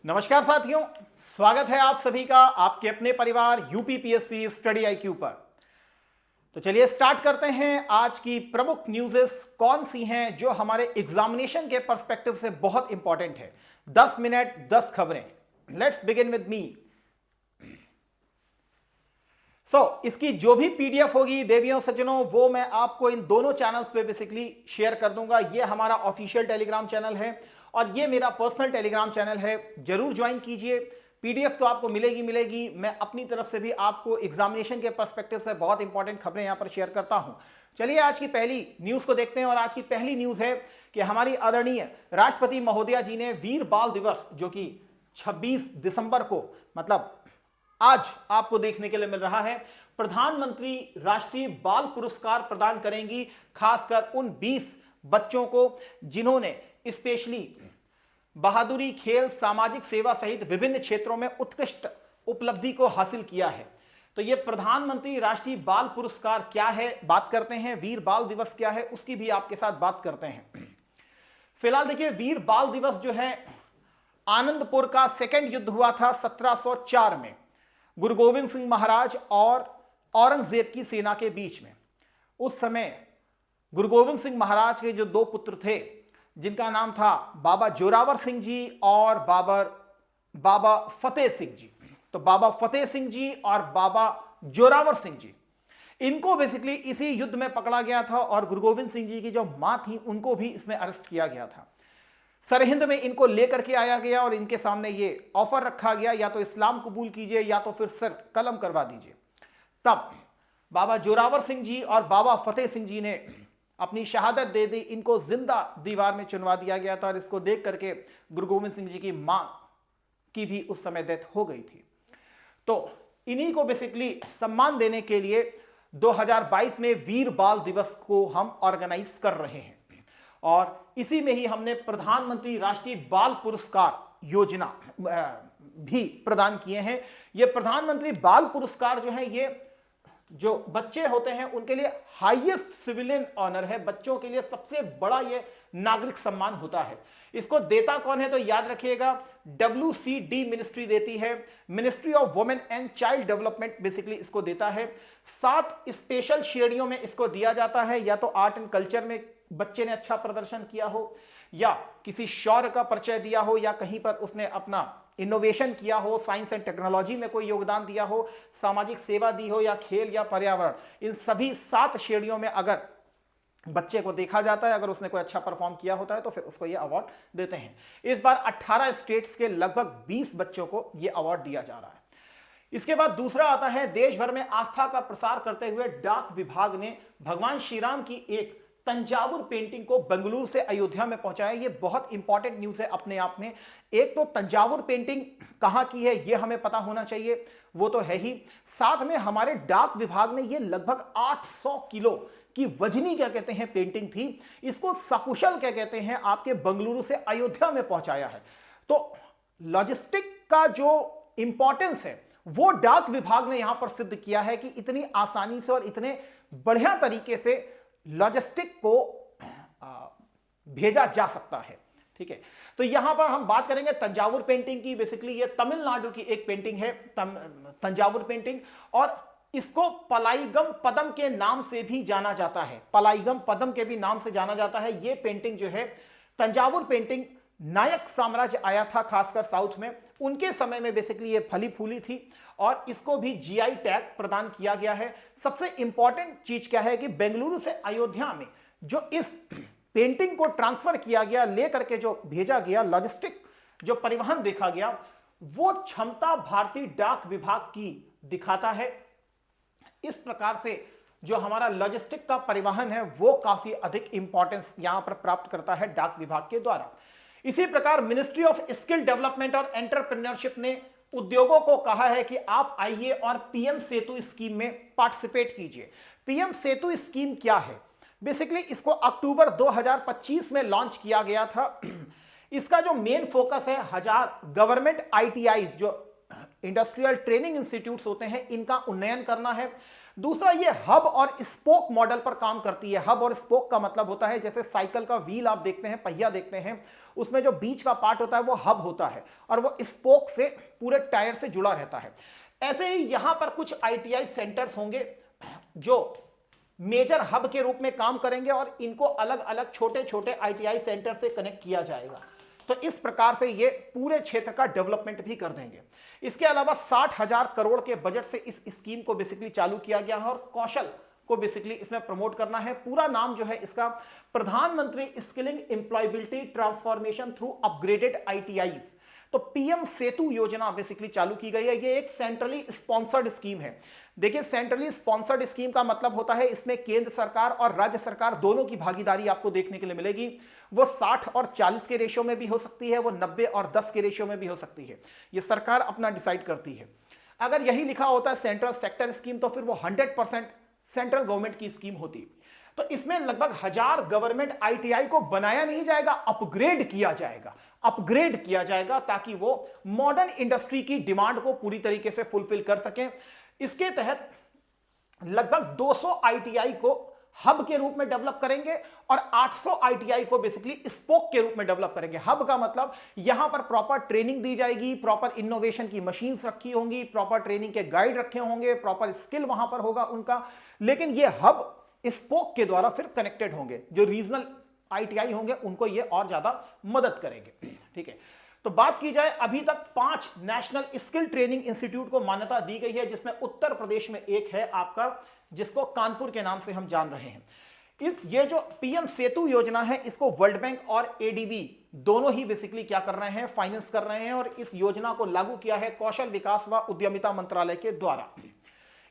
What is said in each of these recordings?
नमस्कार साथियों, स्वागत है आप सभी का आपके अपने परिवार यूपीपीएससी स्टडी आईक्यू पर। तो चलिए स्टार्ट करते हैं। आज की प्रमुख न्यूज़ेस कौन सी हैं जो हमारे एग्जामिनेशन के पर्सपेक्टिव से बहुत इंपॉर्टेंट है। 10 मिनट 10 खबरें। Let's begin with me. इसकी जो भी पीडीएफ होगी देवियों सज्जनों, वो मैं आपको इन दोनों चैनल्स पे बेसिकली शेयर कर दूंगा। ये हमारा ऑफिशियल टेलीग्राम चैनल है और ये मेरा पर्सनल टेलीग्राम चैनल है। जरूर ज्वाइन कीजिए। पीडीएफ तो आपको मिलेगी। मैं अपनी तरफ से भी आपको एग्जामिनेशन के पर्सपेक्टिव से बहुत इंपॉर्टेंट खबरें यहां पर शेयर करता हूं। चलिए आज की पहली न्यूज को देखते हैं। और आज की पहली न्यूज है कि हमारी आदरणीय राष्ट्रपति महोदया जी ने वीर बाल दिवस, जो कि 26 दिसंबर को मतलब आज आपको देखने के लिए मिल रहा है, प्रधानमंत्री राष्ट्रीय बाल पुरस्कार प्रदान करेंगी, खासकर उन 20 बच्चों को जिन्होंने स्पेशली बहादुरी, खेल, सामाजिक सेवा सहित विभिन्न क्षेत्रों में उत्कृष्ट उपलब्धि को हासिल किया है। तो यह प्रधानमंत्री राष्ट्रीय बाल पुरस्कार क्या है, बात करते हैं। वीर बाल दिवस क्या है, उसकी भी आपके साथ बात करते हैं। फिलहाल देखिए, वीर बाल दिवस जो है, आनंदपुर का सेकंड युद्ध हुआ था 1704 में गुरु गोविंद सिंह महाराज और औरंगजेब की सेना के बीच में। उस समय गुरु गोविंद सिंह महाराज के जो दो पुत्र थे, जिनका नाम था बाबा जोरावर सिंह जी और बाबा फतेह सिंह जी, तो बाबा फतेह सिंह जी और बाबा जोरावर सिंह जी, इनको बेसिकली इसी युद्ध में पकड़ा गया था। और गुरु गोविंद सिंह जी की जो मां थी, उनको भी इसमें अरेस्ट किया गया था। सरहिंद में इनको लेकर के आया गया और इनके सामने ये ऑफर रखा गया, या तो इस्लाम कबूल कीजिए या तो फिर सर कलम करवा दीजिए। तब बाबा जोरावर सिंह जी और बाबा फतेह सिंह जी ने अपनी शहादत दे दी। इनको जिंदा दीवार में चुनवा दिया गया था और इसको देख करके गुरु गोविंद सिंह जी की मां की भी उस समय डेथ हो गई थी। तो इन्हीं को बेसिकली सम्मान देने के लिए 2022 में वीर बाल दिवस को हम ऑर्गेनाइज कर रहे हैं। और इसी में ही हमने प्रधानमंत्री राष्ट्रीय बाल पुरस्कार योजना भी प्रदान किए हैं। ये प्रधानमंत्री बाल पुरस्कार जो है, ये जो बच्चे होते हैं उनके लिए हाईएस्ट सिविलियन ऑनर है। बच्चों के लिए सबसे बड़ा ये नागरिक सम्मान होता है। इसको देता कौन है, तो याद रखिएगा, WCD मिनिस्ट्री देती है। Ministry of women and child development basically इसको देता है। 7 स्पेशल श्रेणियों में इसको दिया जाता है। या तो आर्ट एंड कल्चर में बच्चे ने अच्छा प्रदर्शन किया हो, या किसी शौर्य का परिचय दिया हो, या कहीं पर उसने अपना इनोवेशन किया हो, साइंस एंड टेक्नोलॉजी में कोई योगदान दिया हो, सामाजिक सेवा दी हो, या खेल या पर्यावरण। इन सभी 7 श्रेणियों में अगर बच्चे को देखा जाता है, अगर उसने कोई अच्छा परफॉर्म किया होता है, तो फिर उसको यह अवार्ड देते हैं। इस बार 18 स्टेट्स के लगभग 20 बच्चों को यह अवार्ड दिया जा रहा है। इसके बाद दूसरा आता है, देश भर में आस्था का प्रसार करते हुए डाक विभाग ने भगवान श्री राम की एक तंजावुर पेंटिंग को बेंगलुरु से अयोध्या में पहुंचाया। ये बहुत इंपॉर्टेंट न्यूज है अपने आप में। एक तो तंजावुर पेंटिंग कहां की है ये हमें पता होना चाहिए, वो तो है ही। साथ में हमारे डाक विभाग ने ये लगभग 800 किलो की वजनी क्या कहते हैं पेंटिंग थी, इसको सकुशल क्या कहते हैं आपके बेंगलुरु से अयोध्या में पहुंचाया है। तो लॉजिस्टिक का जो इंपॉर्टेंस है वो डाक विभाग ने यहां पर सिद्ध किया है कि इतनी आसानी से और इतने बढ़िया तरीके से लॉजिस्टिक को भेजा जा सकता है। ठीक है, तो यहां पर हम बात करेंगे तंजावुर पेंटिंग की। बेसिकली ये तमिलनाडु की एक पेंटिंग है, तंजावुर पेंटिंग, और इसको पलाईगम पदम के नाम से भी जाना जाता है। पलाईगम पदम के भी नाम से जाना जाता है। ये पेंटिंग जो है, तंजावुर पेंटिंग, नायक साम्राज्य आया था खासकर साउथ में, उनके समय में बेसिकली ये फली फूली थी और इसको भी जीआई टैग प्रदान किया गया है। सबसे इंपॉर्टेंट चीज क्या है कि बेंगलुरु से अयोध्या में जो इस पेंटिंग को ट्रांसफर किया गया, लेकर के जो भेजा गया, लॉजिस्टिक जो परिवहन देखा गया, वो क्षमता भारतीय डाक विभाग की दिखाता है। इस प्रकार से जो हमारा लॉजिस्टिक का परिवहन है वो काफी अधिक इंपॉर्टेंस यहां पर प्राप्त करता है डाक विभाग के द्वारा। इसी प्रकार मिनिस्ट्री ऑफ स्किल डेवलपमेंट और एंटरप्रेन्योरशिप ने उद्योगों को कहा है कि आप आइए और पीएम सेतु स्कीम में पार्टिसिपेट कीजिए। पीएम सेतु स्कीम क्या है? बेसिकली इसको अक्टूबर 2025 में लॉन्च किया गया था। इसका जो मेन फोकस है, 1000 गवर्नमेंट आईटीआईज जो इंडस्ट्रियल ट्रेनिंग इंस्टीट्यूट्स होते हैं, इनका उन्नयन करना है। दूसरा, ये हब और स्पोक मॉडल पर काम करती है। हब और स्पोक का मतलब होता है जैसे साइकिल का व्हील आप देखते हैं, पहिया देखते हैं, उसमें जो बीच का पार्ट होता है वो हब होता है और वो स्पोक से पूरे टायर से जुड़ा रहता है। ऐसे ही यहां पर कुछ आईटीआई सेंटर्स होंगे जो मेजर हब के रूप में काम करेंगे और इनको अलग अलग छोटे छोटे आईटीआई सेंटर से कनेक्ट किया जाएगा। तो इस प्रकार से ये पूरे क्षेत्र का डेवलपमेंट भी कर देंगे। इसके अलावा 60,000 करोड़ के बजट से इस स्कीम को बेसिकली चालू किया गया है और कौशल को बेसिकली इसमें प्रमोट करना है। पूरा नाम जो है इसका प्रधानमंत्री skilling employability transformation through upgraded ITIs. तो पीएम सेतु योजना बेसिकली चालू की गई है। ये एक सेंट्रली स्पॉन्सर्ड स्कीम है। देखिए, सेंट्रली स्पॉन्सर्ड स्कीम का मतलब होता है इसमें केंद्र सरकार और राज्य सरकार दोनों की भागीदारी आपको देखने के लिए मिलेगी। वो 60 और 40 के रेशियो में भी हो सकती है, वो 90 और 10 के रेशियो में भी हो सकती है। ये सरकार अपना डिसाइड करती है। अगर यही लिखा होता है सेंट्रल सेक्टर स्कीम तो फिर वो 100% सेंट्रल गवर्नमेंट की स्कीम होती। तो इसमें लगभग 1000 गवर्नमेंट आईटीआई को बनाया नहीं जाएगा, अपग्रेड किया जाएगा। अपग्रेड किया जाएगा ताकि वो मॉडर्न इंडस्ट्री की डिमांड को पूरी तरीके से फुलफिल कर सकें। इसके तहत लगभग 200 आईटीआई को हब के रूप में डेवलप करेंगे और 800 आईटीआई को बेसिकली स्पोक के रूप में डेवलप करेंगे। हब का मतलब यहां पर प्रॉपर ट्रेनिंग दी जाएगी, प्रॉपर इनोवेशन की मशीन्स रखी होंगी, प्रॉपर ट्रेनिंग के गाइड रखे होंगे, प्रॉपर स्किल वहां पर होगा उनका। लेकिन ये हब स्पोक के द्वारा फिर कनेक्टेड होंगे। जो रीजनल आईटीआई होंगे उनको ये और ज्यादा मदद करेंगे। ठीक है, तो बात की जाए, अभी तक 5 नेशनल स्किल ट्रेनिंग इंस्टीट्यूट को मान्यता दी गई है, जिसमें उत्तर प्रदेश में एक है आपका, जिसको कानपुर के नाम से हम जान रहे हैं। ये जो पीएम सेतु योजना है, इसको वर्ल्ड बैंक और एडीबी दोनों ही बेसिकली क्या कर रहे हैं, फाइनेंस कर रहे हैं। और इस योजना को लागू किया है कौशल विकास व उद्यमिता मंत्रालय के द्वारा।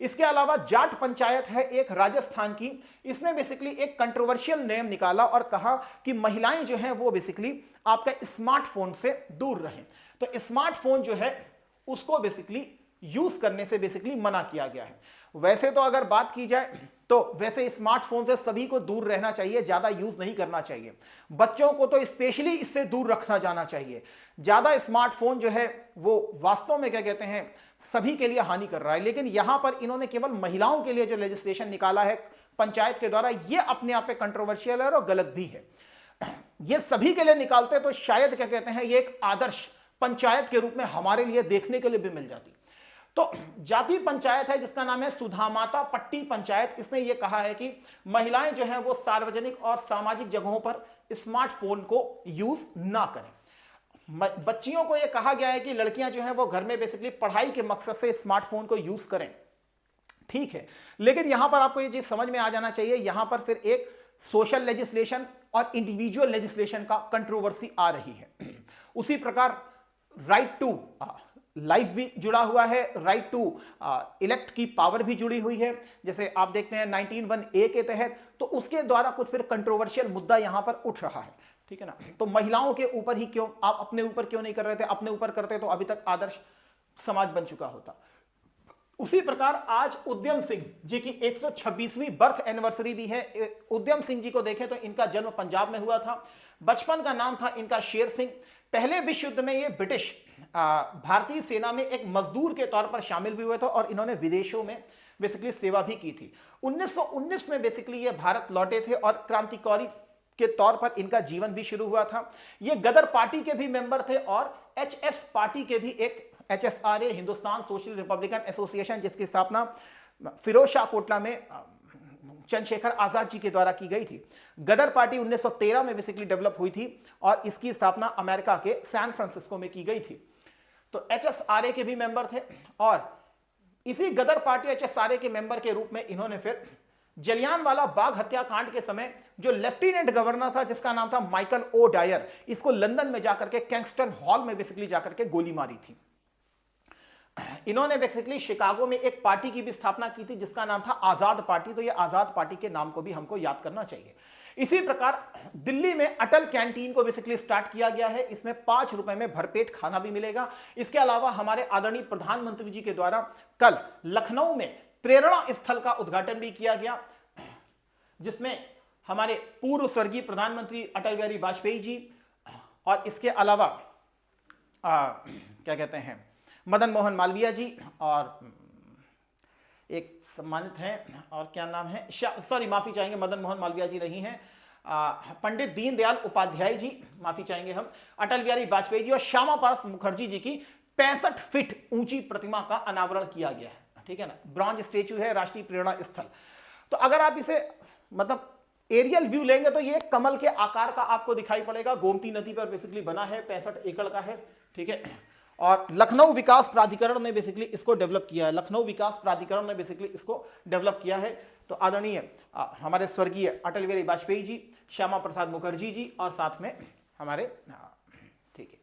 इसके अलावा जाट पंचायत है एक राजस्थान की, इसने बेसिकली एक कंट्रोवर्शियल नेम निकाला और कहा कि महिलाएं जो हैं वो बेसिकली आपका स्मार्टफोन से दूर रहें। तो स्मार्टफोन जो है उसको बेसिकली यूज करने से बेसिकली मना किया गया है। वैसे तो अगर बात की जाए तो वैसे स्मार्टफोन से सभी को दूर रहना चाहिए, ज्यादा यूज नहीं करना चाहिए। बच्चों को तो स्पेशली इससे दूर रखना जाना चाहिए। ज्यादा स्मार्टफोन जो है वो वास्तव में क्या कहते हैं, सभी के लिए हानि कर रहा है। लेकिन यहां पर इन्होंने केवल महिलाओं के लिए जो लेजिस्लेशन निकाला है पंचायत के द्वारा, यह अपने आप में कंट्रोवर्शियल है और गलत भी है। ये सभी के लिए निकालते तो शायद क्या कहते हैं, ये एक आदर्श पंचायत के रूप में हमारे लिए देखने के लिए भी मिल जाती। तो जाति पंचायत है जिसका नाम है सुधामाता पट्टी पंचायत, इसने ये कहा है कि महिलाएं जो हैं वो सार्वजनिक और सामाजिक जगहों पर स्मार्टफोन को यूज ना करें। बच्चियों को यह कहा गया है कि लड़कियां जो हैं वो घर में बेसिकली पढ़ाई के मकसद से स्मार्टफोन को यूज करें। ठीक है, लेकिन यहां पर आपको ये चीज समझ में आ जाना चाहिए, यहां पर फिर एक सोशल लेजिस्लेशन और इंडिविजुअल लेजिस्लेशन का कंट्रोवर्सी आ रही है। उसी प्रकार राइट टू लाइफ भी जुड़ा हुआ है, राइट टू इलेक्ट की पावर भी जुड़ी हुई है। जैसे आप देखते हैं 19(1)(a) के तहत, तो उसके द्वारा कुछ फिर कंट्रोवर्शियल मुद्दा यहां पर उठ रहा है। ठीक है ना, तो महिलाओं के ऊपर ही क्यों, आप अपने ऊपर क्यों नहीं कर रहे थे? अपने ऊपर करते तो अभी तक आदर्श समाज बन चुका होता। उसी प्रकार आज उद्यम सिंह जी की 126वीं बर्थ एनिवर्सरी भी है। उद्यम सिंह जी को देखें तो इनका जन्म पंजाब में हुआ था। बचपन का नाम था इनका शेर सिंह। पहले विश्व युद्ध में ये ब्रिटिश भारतीय सेना में एक मजदूर के तौर पर शामिल भी हुए थे और इन्होंने विदेशों में बेसिकली सेवा भी की थी। 1919 में बेसिकली ये भारत लौटे थे और क्रांतिकारी के तौर पर इनका जीवन भी शुरू हुआ था। ये गदर पार्टी के भी मेंबर थे और एचएस पार्टी के भी एक, HSRA Hindustan social Republican association, जिसकी स्थापना फिरोज शाह कोटला में चंद्रशेखर आजाद जी के द्वारा की गई थी। गदर पार्टी 1913 में बेसिकली डेवलप हुई थी और इसकी स्थापना अमेरिका के सैन फ्रांसिस्को में की गई थी। तो HSRA के भी मेंबर थे और इसी गदर पार्टी HSRA के मेंबर के रूप में इन्होंने फिर जलियांवाला बाग हत्याकांड के समय जो लेफ्टिनेंट गवर्नर था जिसका नाम था माइकल ओ डायर, इसको लंदन में जाकर के कैंगस्टन हॉल में बेसिकली जाकर के गोली मारी थी। इन्होंने बेसिकली शिकागो में एक पार्टी की भी स्थापना की थी जिसका नाम था आजाद पार्टी। तो ये आजाद पार्टी के नाम को भी हमको याद करना चाहिए। इसी प्रकार दिल्ली में अटल कैंटीन को बेसिकली स्टार्ट किया गया है। इसमें 5 रुपए में भरपेट खाना भी मिलेगा। इसके अलावा हमारे आदरणीय प्रधानमंत्री जी के द्वारा कल लखनऊ में प्रेरणा स्थल का उद्घाटन भी किया गया, जिसमें हमारे पूर्व स्वर्गीय प्रधानमंत्री अटल बिहारी वाजपेयी जी और इसके अलावा क्या कहते हैं, मदन मोहन मालवीय जी और एक सम्मानित हैं, और क्या नाम है, सॉरी माफी चाहेंगे, मदन मोहन मालवीय जी नहीं हैं, पंडित दीनदयाल उपाध्याय जी, माफी चाहेंगे हम, अटल बिहारी वाजपेयी जी और श्यामा प्रसाद मुखर्जी जी की 65 फीट ऊंची प्रतिमा का अनावरण किया गया है, ठीक है ना। ब्रॉन्ज स्टेच्यू है, राष्ट्रीय प्रेरणा स्थल। तो अगर आप इसे मतलब एरियल व्यू लेंगे तो ये कमल के आकार का आपको दिखाई पड़ेगा, गोमती नदी पर बेसिकली बना है, 65 एकड़ का है, ठीक है। और लखनऊ विकास प्राधिकरण ने बेसिकली इसको डेवलप किया है, लखनऊ विकास प्राधिकरण ने बेसिकली इसको डेवलप किया है। तो आदरणीय हमारे स्वर्गीय अटल बिहारी वाजपेयी जी, श्यामा प्रसाद मुखर्जी जी और साथ में हमारे, ठीक है।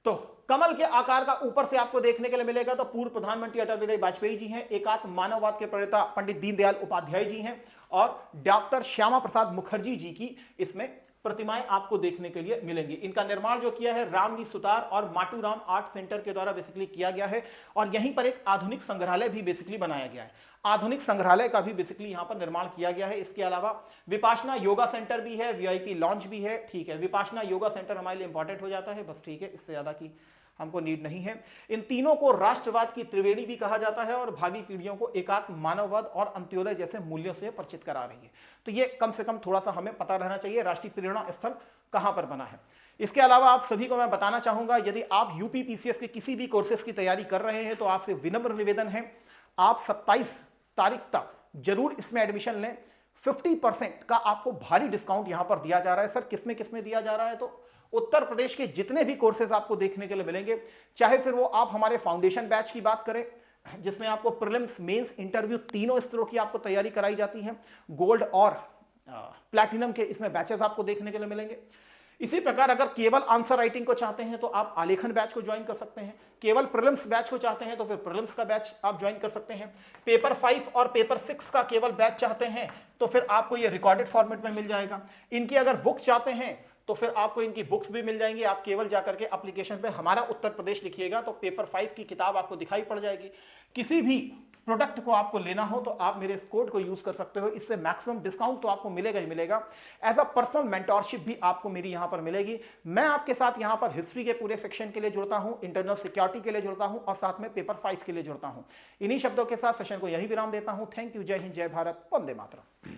तो कमल के आकार का ऊपर से आपको देखने के लिए मिलेगा। तो पूर्व प्रधानमंत्री अटल बिहारी वाजपेयी जी हैं, एकात्म मानववाद के प्रणेता पंडित दीनदयाल उपाध्याय जी हैं और डॉक्टर श्यामा प्रसाद मुखर्जी जी की इसमें प्रतिमाएं आपको देखने के लिए मिलेंगी। इनका निर्माण जो किया है रामजी सुतार और माटूराम आर्ट सेंटर के द्वारा बेसिकली किया गया है, और यहीं पर एक आधुनिक संग्रहालय भी बेसिकली बनाया गया है, आधुनिक संग्रहालय का भी बेसिकली यहां पर निर्माण किया गया है। इसके अलावा विपाशना योगा सेंटर भी है, वीआईपी लॉन्च भी है, ठीक है। विपाशना योगा सेंटर हमारे लिए इंपॉर्टेंट हो जाता है बस, ठीक है, इससे ज्यादा की हमको नीड नहीं है। इन तीनों को राष्ट्रवाद की त्रिवेणी भी कहा जाता है और भावी पीढ़ियों को एकात्म मानववाद और अंत्योदय जैसे मूल्यों से परिचित करा रही है। तो ये कम से कम थोड़ा सा हमें पता रहना चाहिए राष्ट्रीय प्रेरणा स्थल कहां पर बना है। इसके अलावा आप सभी को मैं बताना चाहूंगा, यदि आप यूपी पीसीएस के किसी भी कोर्सेज की तैयारी कर रहे हैं तो आपसे विनम्र निवेदन है, आप 27 तारीख तक जरूर इसमें एडमिशन लें। 50% का आपको भारी डिस्काउंट यहां पर दिया जा रहा है। सर किसमें दिया जा रहा है? तो उत्तर प्रदेश के जितने भी कोर्सेज आपको देखने के लिए मिलेंगे, चाहे फिर वो आप हमारे फाउंडेशन बैच की बात करें जिसमें आपको प्रीलिम्स, मेंस, इंटरव्यू तीनों स्तरों की आपको तैयारी कराई जाती है, गोल्ड और प्लैटिनम के इसमें बैचेस आपको देखने के लिए मिलेंगे। इसी प्रकार अगर केवल आंसर राइटिंग को चाहते हैं तो आप आलेखन बैच को ज्वाइन कर सकते हैं, केवल प्रीलिम्स बैच को चाहते हैं तो फिर प्रीलिम्स का बैच आप ज्वाइन कर सकते हैं, पेपर 5 और पेपर 6 का केवल बैच चाहते हैं तो फिर आपको ये रिकॉर्डेड फॉर्मेट में मिल जाएगा। इनकी अगर बुक चाहते हैं तो फिर आपको इनकी बुक्स भी मिल जाएंगी। आप केवल जाकर के एप्लीकेशन पे हमारा उत्तर प्रदेश लिखिएगा तो पेपर 5 की किताब आपको दिखाई पड़ जाएगी। किसी भी प्रोडक्ट को आपको लेना हो तो आप मेरे इस कोड को यूज कर सकते हो, इससे मैक्सिमम डिस्काउंट तो आपको मिलेगा ही मिलेगा। एज अ पर्सनल मेंटोरशिप भी आपको मेरी यहां पर मिलेगी। मैं आपके साथ यहां पर हिस्ट्री के पूरे सेक्शन के लिए जुड़ता हूं, इंटरनल सिक्योरिटी के लिए जुड़ता हूं और साथ में पेपर 5 के लिए जुड़ता हूं। इन्हीं शब्दों के साथ सेशन को यही विराम देता हूं। थैंक यू, जय हिंद, जय भारत, वंदे मातरम।